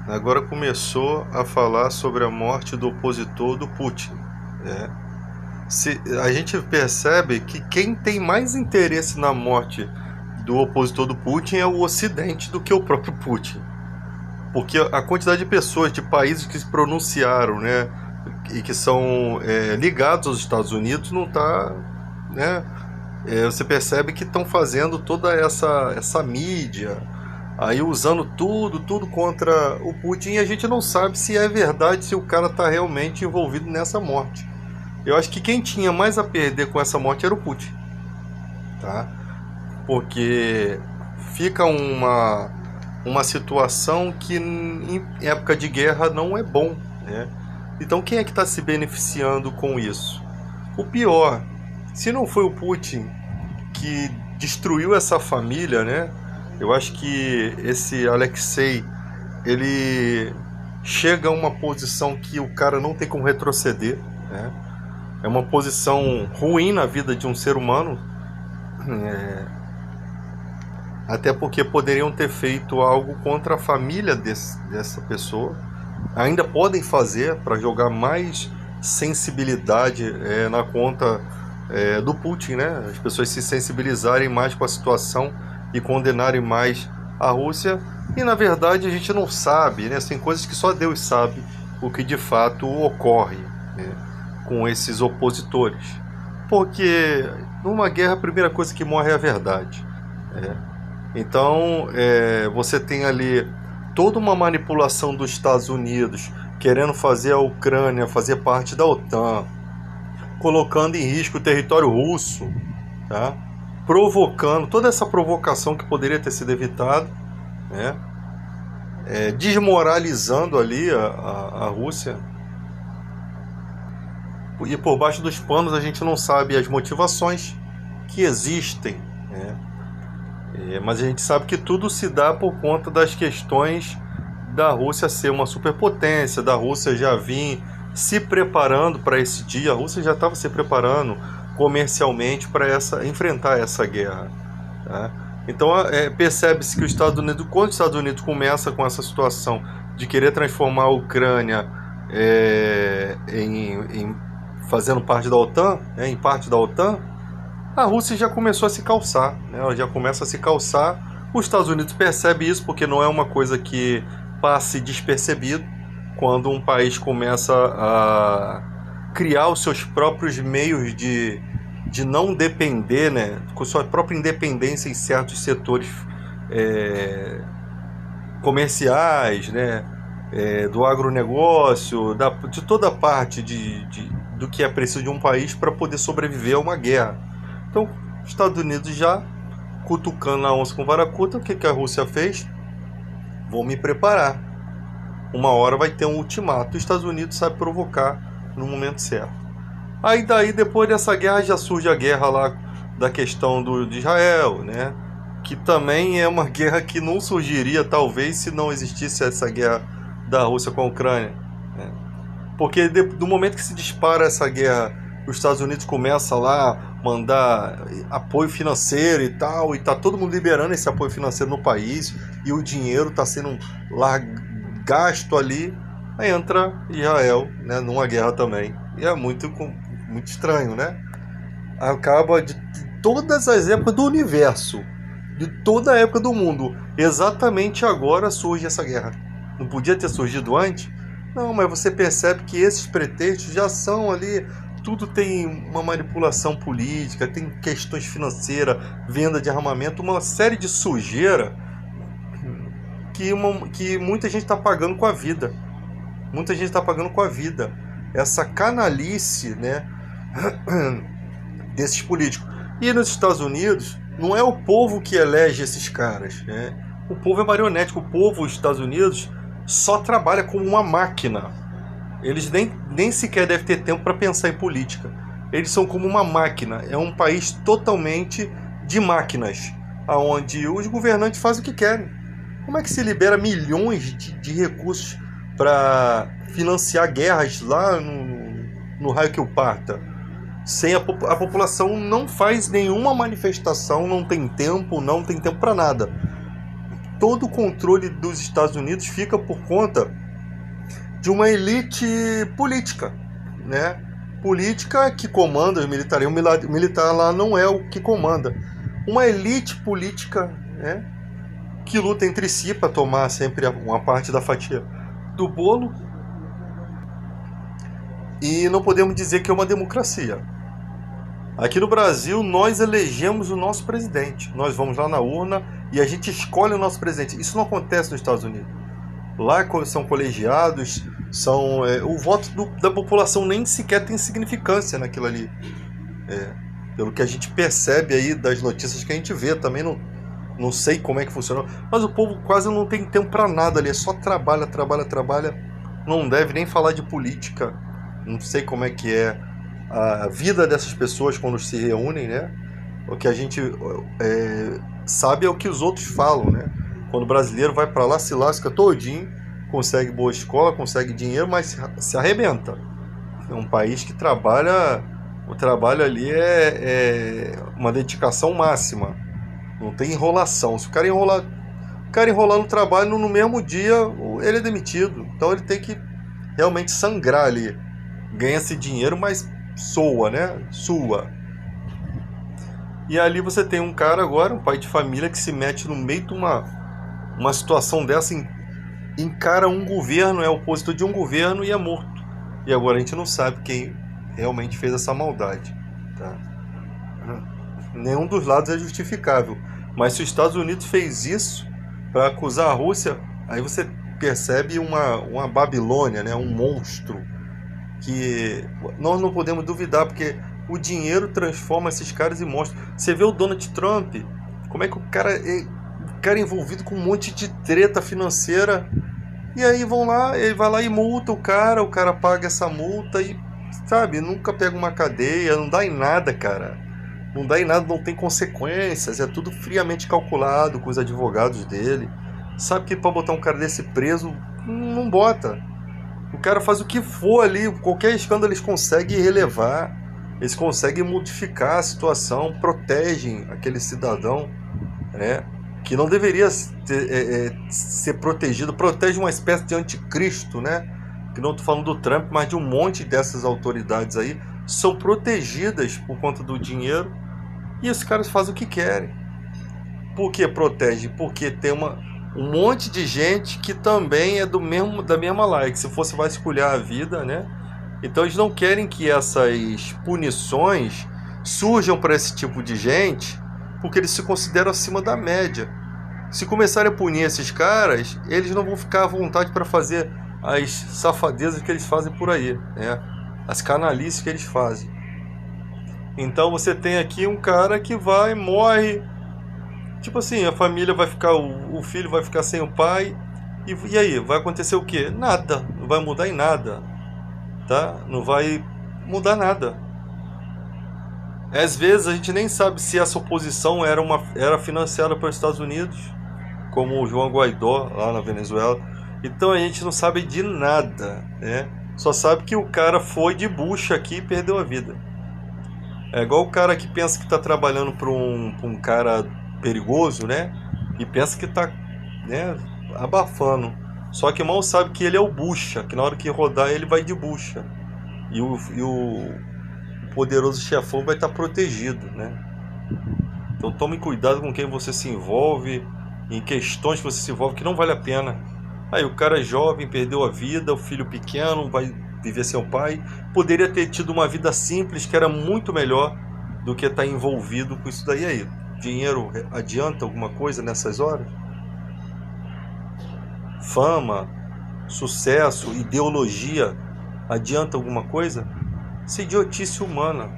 agora começou a falar sobre a morte do opositor do Putin. Né? A gente percebe que quem tem mais interesse na morte do opositor do Putin é o Ocidente do que o próprio Putin. Porque a quantidade de pessoas, de países que se pronunciaram, né, e que são ligados aos Estados Unidos, não está... Né, você percebe que estão fazendo toda essa mídia, aí usando tudo contra o Putin, e a gente não sabe se é verdade, se o cara está realmente envolvido nessa morte. Eu acho que quem tinha mais a perder com essa morte era o Putin, tá? Porque fica uma situação que em época de guerra não é bom, né? Então quem é que está se beneficiando com isso? O pior, se não foi o Putin que destruiu essa família, né? Eu acho que esse Alexei, ele chega a uma posição que o cara não tem como retroceder, né? É uma posição ruim na vida de um ser humano, até porque poderiam ter feito algo contra a família dessa pessoa. Ainda podem fazer para jogar mais sensibilidade na conta do Putin, né? As pessoas se sensibilizarem mais com a situação e condenarem mais a Rússia. E na verdade a gente não sabe, né? Tem coisas que só Deus sabe o que de fato ocorre, né, com esses opositores. Porque numa guerra a primeira coisa que morre é a verdade. Então você tem ali toda uma manipulação dos Estados Unidos querendo fazer a Ucrânia fazer parte da OTAN, colocando em risco o território russo, tá? Provocando toda essa provocação que poderia ter sido evitada, né? Desmoralizando ali a Rússia. E por baixo dos panos a gente não sabe as motivações que existem, né? Mas a gente sabe que tudo se dá por conta das questões da Rússia ser uma superpotência, da Rússia já vir se preparando para esse dia. A Rússia já estava se preparando comercialmente para enfrentar essa guerra, tá? Então percebe-se que os Estados Unidos, quando os Estados Unidos começa com essa situação de querer transformar a Ucrânia em fazendo parte da OTAN, em parte da OTAN, a Rússia já começou a se calçar, né? Ela já começa a se calçar. Os Estados Unidos percebe isso porque não é uma coisa que passe despercebido quando um país começa a criar os seus próprios meios de não depender, né, com sua própria independência em certos setores comerciais, né, do agronegócio, de toda a parte do que é preciso de um país para poder sobreviver a uma guerra. Então, os Estados Unidos já cutucando a onça com vara curta, o que a Rússia fez? Vou me preparar. Uma hora vai ter um ultimato. Os Estados Unidos sabe provocar no momento certo. Aí daí, depois dessa guerra, já surge a guerra lá da questão de Israel, né? Que também é uma guerra que não surgiria, talvez, se não existisse essa guerra da Rússia com a Ucrânia, né? Porque do momento que se dispara essa guerra, os Estados Unidos começam lá mandar apoio financeiro e tal, e tá todo mundo liberando esse apoio financeiro no país, e o dinheiro está sendo gasto ali, aí entra Israel, né, numa guerra também. E é muito estranho, né? Acaba de todas as épocas do universo, de toda a época do mundo, exatamente agora surge essa guerra. Não podia ter surgido antes? Não, mas você percebe que esses pretextos já são ali, tudo tem uma manipulação política, tem questões financeiras, venda de armamento, uma série de sujeira que muita gente está pagando com a vida. Muita gente está pagando com a vida. Essa canalice, né, desses políticos. E nos Estados Unidos, não é o povo que elege esses caras, né? O povo é marionético. O povo dos Estados Unidos só trabalha como uma máquina. Eles nem sequer devem ter tempo para pensar em política. Eles são como uma máquina. É um país totalmente de máquinas, onde os governantes fazem o que querem. Como é que se libera milhões de recursos para financiar guerras lá no raio que o parta? Sem a população não faz nenhuma manifestação, não tem tempo para nada. todo o controle dos Estados Unidos fica por conta de uma elite política, né? Política que comanda os militares. O militar lá não é o que comanda. Uma elite política, né, que luta entre si para tomar sempre uma parte da fatia do bolo. E não podemos dizer que é uma democracia. Aqui no Brasil, nós elegemos o nosso presidente. Nós vamos lá na urna e a gente escolhe o nosso presidente. Isso não acontece nos Estados Unidos. Lá são colegiados, o voto da população nem sequer tem significância naquilo ali. Pelo que a gente percebe aí das notícias que a gente vê, também não sei como é que funciona. Mas o povo quase não tem tempo para nada ali, só trabalha. Não deve nem falar de política. Não sei como é que é a vida dessas pessoas quando se reúnem, né? O que a gente sabe é o que os outros falam, né? Quando o brasileiro vai para lá, se lasca todinho, consegue boa escola, consegue dinheiro, mas se arrebenta. É um país que trabalha, o trabalho ali é uma dedicação máxima. Não tem enrolação. Se o cara enrolar no trabalho, no mesmo dia ele é demitido. Então ele tem que realmente sangrar ali. Ganha-se dinheiro, mas soa, né? Sua. E ali você tem um cara agora, um pai de família, que se mete no meio de uma situação dessa, encara um governo, é opositor de um governo e é morto. E agora a gente não sabe quem realmente fez essa maldade. Tá? Nenhum dos lados é justificável. Mas se os Estados Unidos fez isso para acusar a Rússia, aí você percebe uma Babilônia, né? Um monstro que nós não podemos duvidar, porque o dinheiro transforma esses caras em monstros. Você vê o Donald Trump, como é que o cara é envolvido com um monte de treta financeira, e aí ele vai lá e multa o cara paga essa multa e, sabe, nunca pega uma cadeia, não dá em nada, cara. Não dá em nada, não tem consequências, é tudo friamente calculado com os advogados dele. Sabe que para botar um cara desse preso, não bota. O cara faz o que for ali, qualquer escândalo eles conseguem relevar, eles conseguem modificar a situação, protegem aquele cidadão, né, que não deveria ser protegido, protege uma espécie de anticristo, né, que não estou falando do Trump, mas de um monte dessas autoridades aí, são protegidas por conta do dinheiro, e os caras fazem o que querem. Por que protege? Porque tem um monte de gente que também é da mesma laia, que se fosse vasculhar a vida, né? Então eles não querem que essas punições surjam para esse tipo de gente, porque eles se consideram acima da média. Se começarem a punir esses caras, eles não vão ficar à vontade para fazer as safadezas que eles fazem por aí, né? As canalices que eles fazem. Então você tem aqui um cara que morre. Tipo assim, a família vai ficar, o filho vai ficar sem o pai, e aí, vai acontecer o quê? Nada, não vai mudar em nada, tá? Não vai mudar nada. Às vezes a gente nem sabe se essa oposição era financiada pelos Estados Unidos, como o João Guaidó lá na Venezuela. Então a gente não sabe de nada, né? Só sabe que o cara foi de bucha aqui e perdeu a vida. É igual o cara que pensa que está trabalhando para um cara perigoso, né? E pensa que tá, né, abafando. Só que mal sabe que ele é o bucha, que na hora que rodar ele vai de bucha. E o poderoso chefão vai estar protegido, né? Então tome cuidado com quem você se envolve, em questões que você se envolve que não vale a pena. Aí o cara é jovem, perdeu a vida, o filho pequeno vai viver sem o pai. Poderia ter tido uma vida simples, que era muito melhor do que estar envolvido com isso daí aí. Dinheiro adianta alguma coisa nessas horas? Fama, sucesso, ideologia adianta alguma coisa? Isso é idiotice humana.